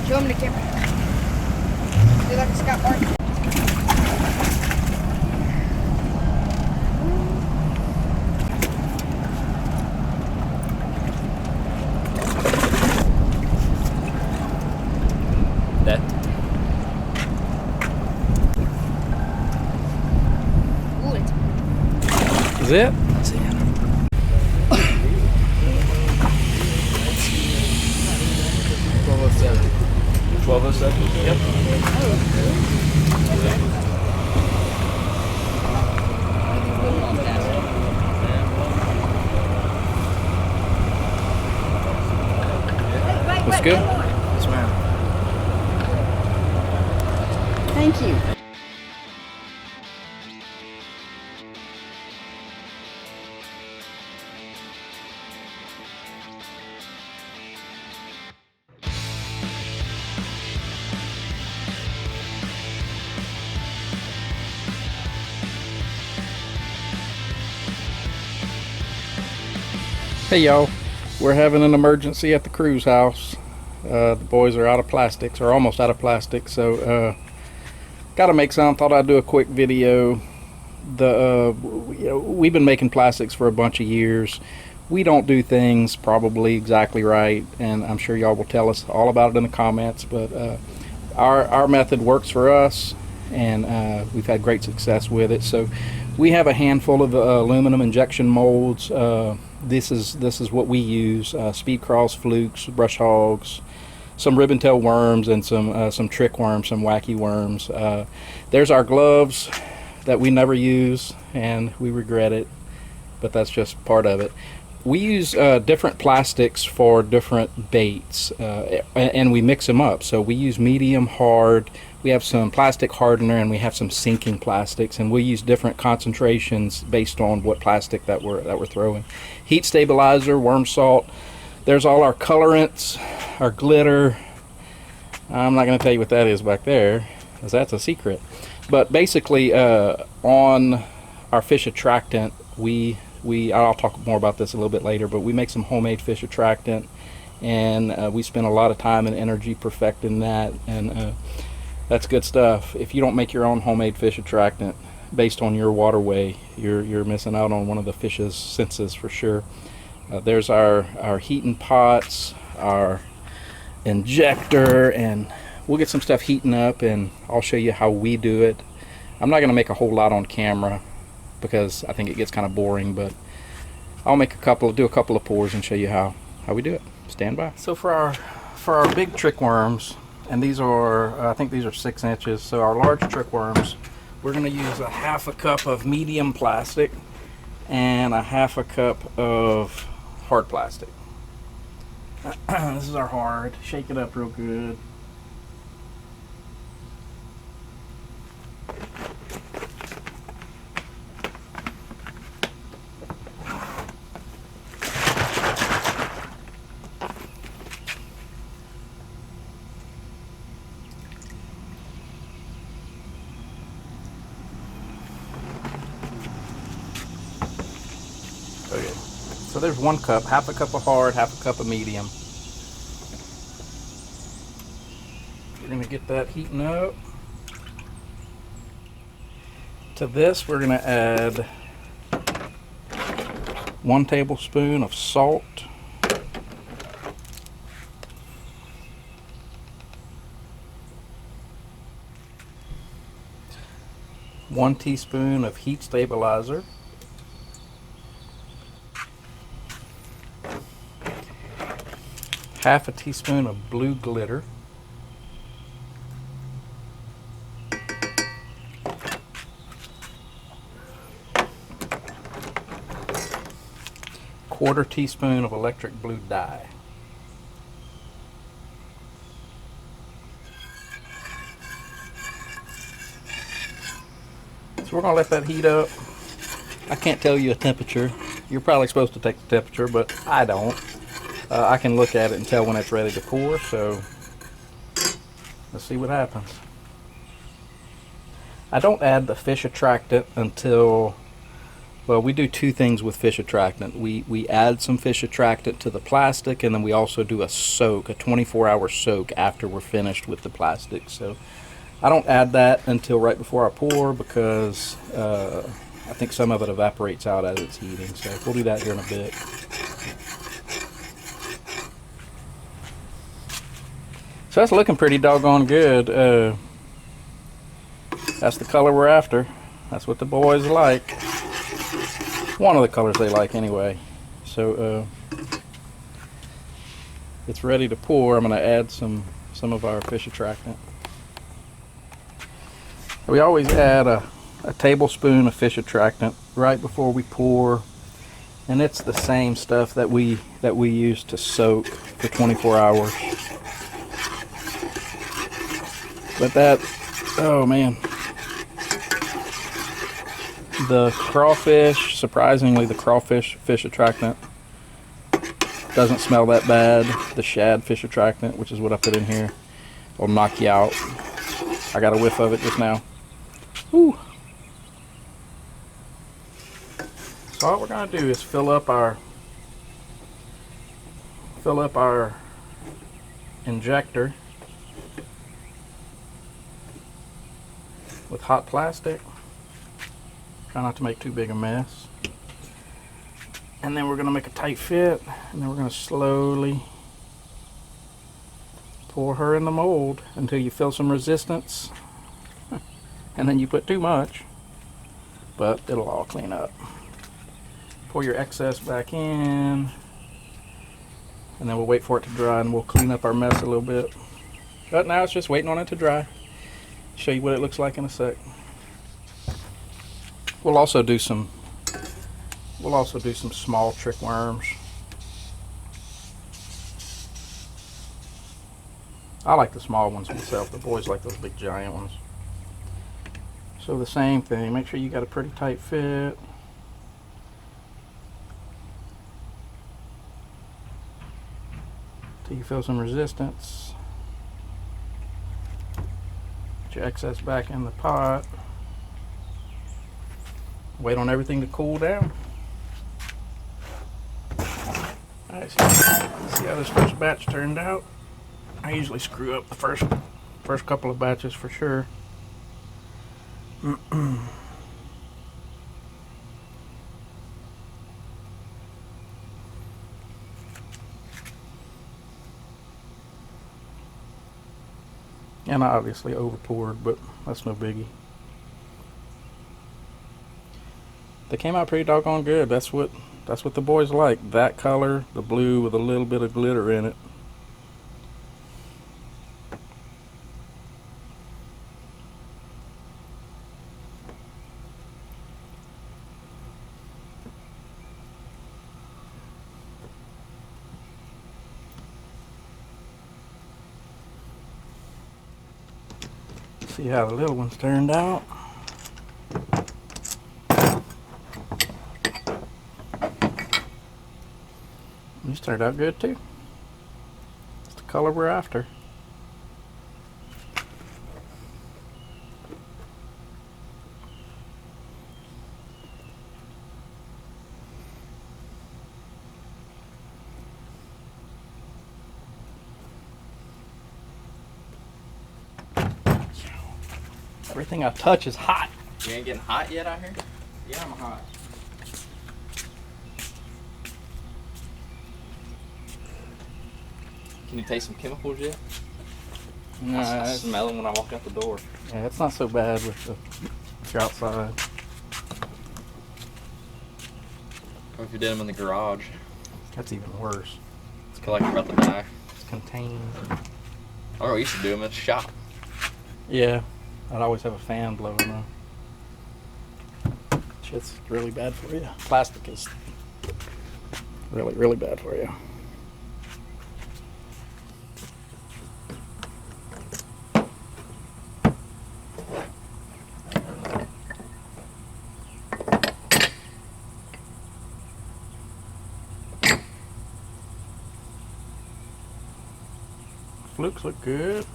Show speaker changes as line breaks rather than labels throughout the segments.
Show him the camera. Do like a Scott Martin.
That.
Ooh, it's
Is it? Let's see. 1207. 1207? Yep.
Wait,
That's good?
Yes, ma'am.
Thank you.
Hey y'all, we're having an emergency at the Cruze house. The boys are out of plastics, or almost out of plastic, so gotta make some. Thought I'd do a quick video. We've been making plastics for a bunch of years. We don't do things probably exactly right, and I'm sure y'all will tell us all about it in the comments, but our method works for us, and we've had great success with it. So we have a handful of aluminum injection molds. This is what we use: speed cross flukes, brush hogs, some ribbon tail worms, and some trick worms, some wacky worms. There's our gloves that we never use, and we regret it, but that's just part of it. We use different plastics for different baits, and we mix them up. So we use medium, hard. We have some plastic hardener, and we have some sinking plastics, and we use different concentrations based on what plastic that we're throwing. Heat stabilizer, worm salt. There's all our colorants, our glitter. I'm not going to tell you what that is back there, because that's a secret. But basically, on our fish attractant, I'll talk more about this a little bit later, but we make some homemade fish attractant, and we spend a lot of time and energy perfecting that, and that's good stuff. If you don't make your own homemade fish attractant based on your waterway, you're missing out on one of the fish's senses for sure. There's our heating pots, our injector, and we'll get some stuff heating up, and I'll show you how we do it. I'm not going to make a whole lot on camera because I think it gets kind of boring, but I'll do a couple of pours and show you how we do it. Stand by. So for our big trick worms, and these are I think these are 6 inches. So our large trick worms, we're going to use a half a cup of medium plastic and a half a cup of hard plastic. This is our hard. Shake it up real good. Okay, so there's 1 cup, half a cup of hard, half a cup of medium. We're going to get that heating up. To this, we're going to add 1 tablespoon of salt. One teaspoon of heat stabilizer. Half a teaspoon of blue glitter. Quarter teaspoon of electric blue dye. So we're going to let that heat up. I can't tell you a temperature. You're probably supposed to take the temperature, but I don't. I can look at it and tell when it's ready to pour, so let's see what happens. I don't add the fish attractant until Well, we do two things with fish attractant. We add some fish attractant to the plastic, and then we also do a soak, a 24-hour soak after we're finished with the plastic. So I don't add that until right before I pour because I think some of it evaporates out as it's heating. So we'll do that here in a bit. So that's looking pretty doggone good. That's the color we're after. That's what the boys like. One of the colors they like anyway. So it's ready to pour. I'm going to add some of our fish attractant. We always add a tablespoon of fish attractant right before we pour, and it's the same stuff that we use to soak for 24 hours. But that, oh man, the crawfish, surprisingly, the crawfish fish attractant doesn't smell that bad. The shad fish attractant, which is what I put in here, will knock you out. I got a whiff of it just now. Whew. So all we're gonna do is fill up our injector with hot plastic. Try not to make too big a mess. And then we're gonna make a tight fit, and then we're gonna slowly pour her in the mold until you feel some resistance. And then you put too much, but it'll all clean up. Pour your excess back in, and then we'll wait for it to dry, and we'll clean up our mess a little bit. But now it's just waiting on it to dry. Show you what it looks like in a sec. We'll also do some small trick worms. I like the small ones myself. The boys like those big giant ones. So the same thing, make sure you got a pretty tight fit. Till you feel some resistance. Put your excess back in the pot. Wait on everything to cool down. Alright, so see how this first batch turned out. I usually screw up the first couple of batches for sure. And I obviously over poured, but that's no biggie. They came out pretty doggone good. That's what the boys like. That color, the blue with a little bit of glitter in it. See how the little ones turned out. These turned out good too. It's the color we're after. Everything I touch is hot.
You ain't getting hot yet out here?
Yeah, I'm hot.
Can you taste some chemicals yet?
No,
I smell them when I walk out the door.
yeah, it's not so bad with if you're outside.
Or if you did them in the garage.
That's even worse.
It's like you're about to die.
It's contained.
Oh, we used to do them in the shop.
Yeah, I'd always have a fan blowing them. Shit's really bad for you. Plastic is really, really bad for you. Flukes look good.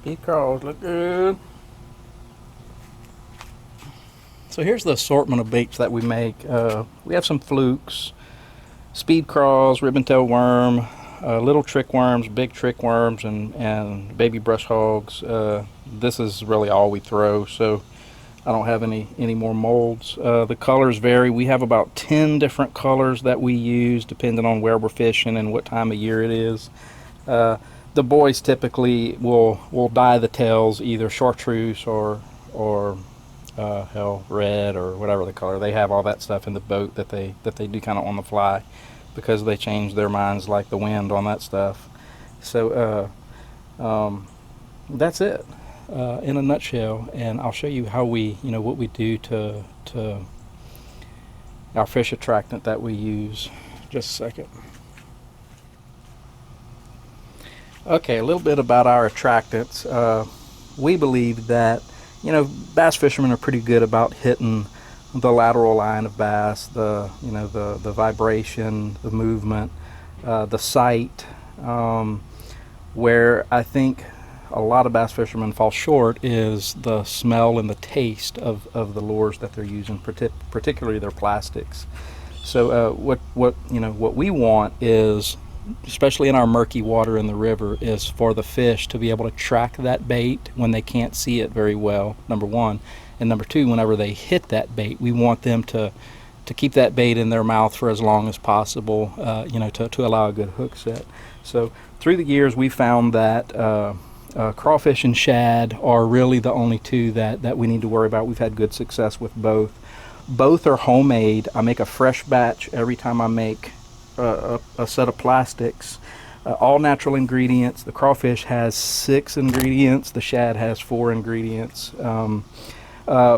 Speed crawls look good. So here's the assortment of baits that we make. We have some flukes, speed crawls, ribbon-tailed worm, little trick worms, big trick worms, and baby brush hogs. This is really all we throw, so I don't have any more molds. The colors vary. We have about 10 different colors that we use depending on where we're fishing and what time of year it is. The boys typically will dye the tails either chartreuse or hell, red or whatever the color. They have all that stuff in the boat that they do kind of on the fly, because they change their minds like the wind on that stuff. So that's it in a nutshell, and I'll show you how we, what we do to our fish attractant that we use. Just a second. Okay, a little bit about our attractants. We believe that bass fishermen are pretty good about hitting the lateral line of bass, the vibration, the movement, the sight. Where I think a lot of bass fishermen fall short is the smell and the taste of the lures that they're using, particularly their plastics. So what we want is, especially in our murky water in the river, is for the fish to be able to track that bait when they can't see it very well, number one. And number two, whenever they hit that bait, we want them to keep that bait in their mouth for as long as possible, to allow a good hook set. So through the years, we found that crawfish and shad are really the only two that we need to worry about. We've had good success with both. Both are homemade. I make a fresh batch every time I make a set of plastics, all natural ingredients. The crawfish has 6 ingredients, the shad has 4 ingredients.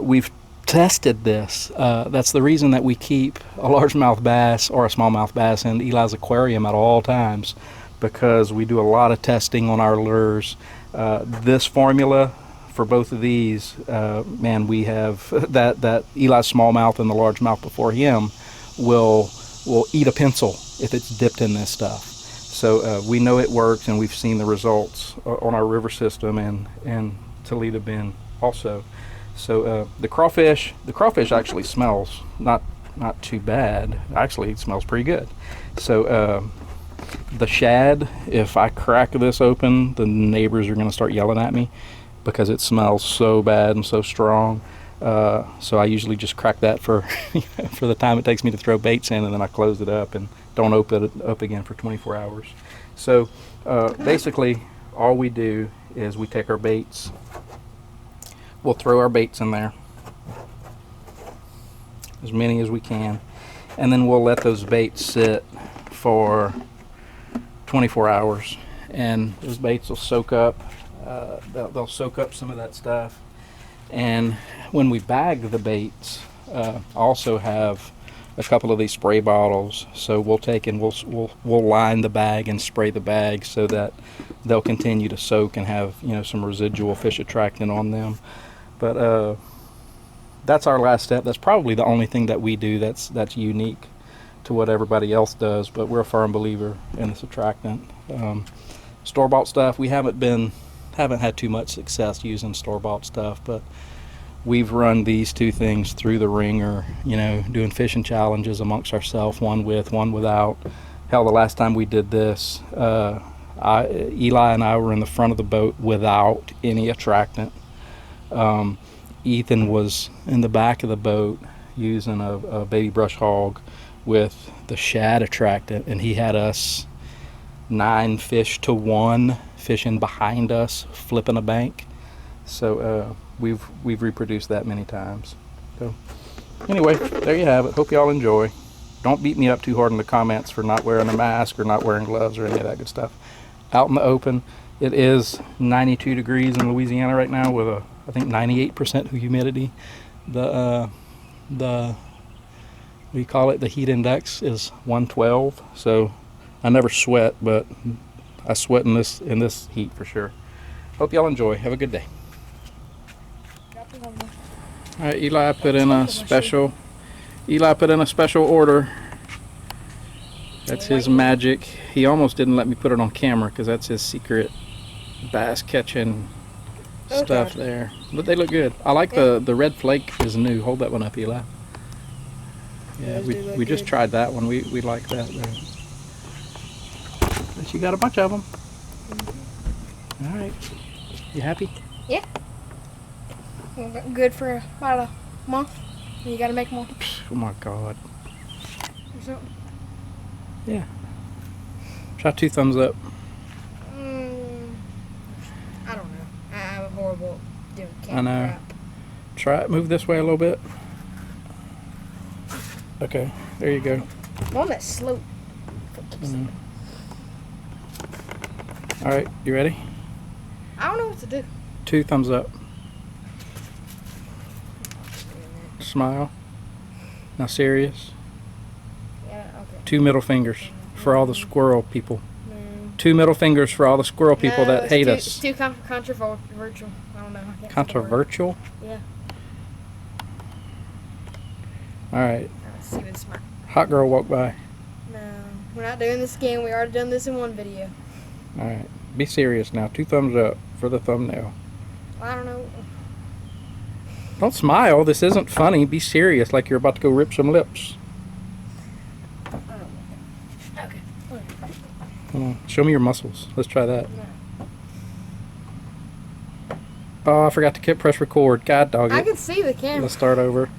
We've tested this. That's the reason that we keep a largemouth bass or a smallmouth bass in Eli's aquarium at all times, because we do a lot of testing on our lures. This formula for both of these, man, we have that Eli's smallmouth and the largemouth before him will eat a pencil if it's dipped in this stuff. So we know it works, and we've seen the results on our river system and Toledo Bend also. So the crawfish actually smells not too bad. Actually, it smells pretty good. So the shad, if I crack this open, the neighbors are going to start yelling at me because it smells so bad and so strong. So I usually just crack that for for the time it takes me to throw baits in, and then I close it up and don't open it up again for 24 hours. So basically all we do is we take our baits, we'll throw our baits in there, as many as we can, and then we'll let those baits sit for 24 hours, and those baits will soak up, they'll soak up some of that stuff. And when we bag the baits, I also have a couple of these spray bottles, so we'll take and we'll line the bag and spray the bag so that they'll continue to soak and have some residual fish attractant on them. But that's our last step. That's probably the only thing that we do that's unique to what everybody else does, but we're a firm believer in this attractant. Store-bought stuff, we haven't had too much success using store-bought stuff, but we've run these two things through the ringer, doing fishing challenges amongst ourselves, one with, one without. Hell, the last time we did this, Eli and I were in the front of the boat without any attractant. Ethan was in the back of the boat using a baby brush hog with the shad attractant, and he had us 9 fish to 1 fishing behind us, flipping a bank. So we've reproduced that many times. So anyway, there you have it. Hope y'all enjoy. Don't beat me up too hard in the comments for not wearing a mask or not wearing gloves or any of that good stuff. Out in the open, it is 92 degrees in Louisiana right now with I think 98% humidity. The we call it the heat index is 112. So I never sweat, but I sweat in this heat for sure. Hope y'all enjoy. Have a good day. All right, Eli put in a special order. That's his magic. He almost didn't let me put it on camera because that's his secret bass catching stuff there. But they look good. I like the red flake is new. Hold that one up, Eli. Yeah,
Those do look
we just
good.
tried that one. We like that there. But you got a bunch of them.
Mm-hmm.
All right. You happy?
Good for about a month. You gotta make more.
Oh my God.
Or something.
Yeah. Try 2 thumbs up.
I don't know. I'm horrible at doing
I
camera
know.
crap.
Try it. Move this way a little bit. Okay. There you go.
I'm on that slope.
Mm. All right. You ready?
I don't know what to do.
2 thumbs up. Smile. Now serious.
Yeah, okay.
2 middle fingers for all the squirrel people.
No.
2 middle fingers for all the squirrel people
No,
that
it's
hate
too,
us.
It's too controversial. I don't know. I can't think of the word.
Controversial?
Yeah.
All right.
Let's see what's smart.
Hot girl walk by.
No, we're not doing this again. We already done this in one video.
All right. Be serious now. 2 thumbs up for the thumbnail.
I don't know.
Don't smile. This isn't funny. Be serious like you're about to go rip some lips.
Okay.
Come on. Show me your muscles. Let's try that. Oh, I forgot to press record. God dog
I
it.
can see the camera.
Let's start over.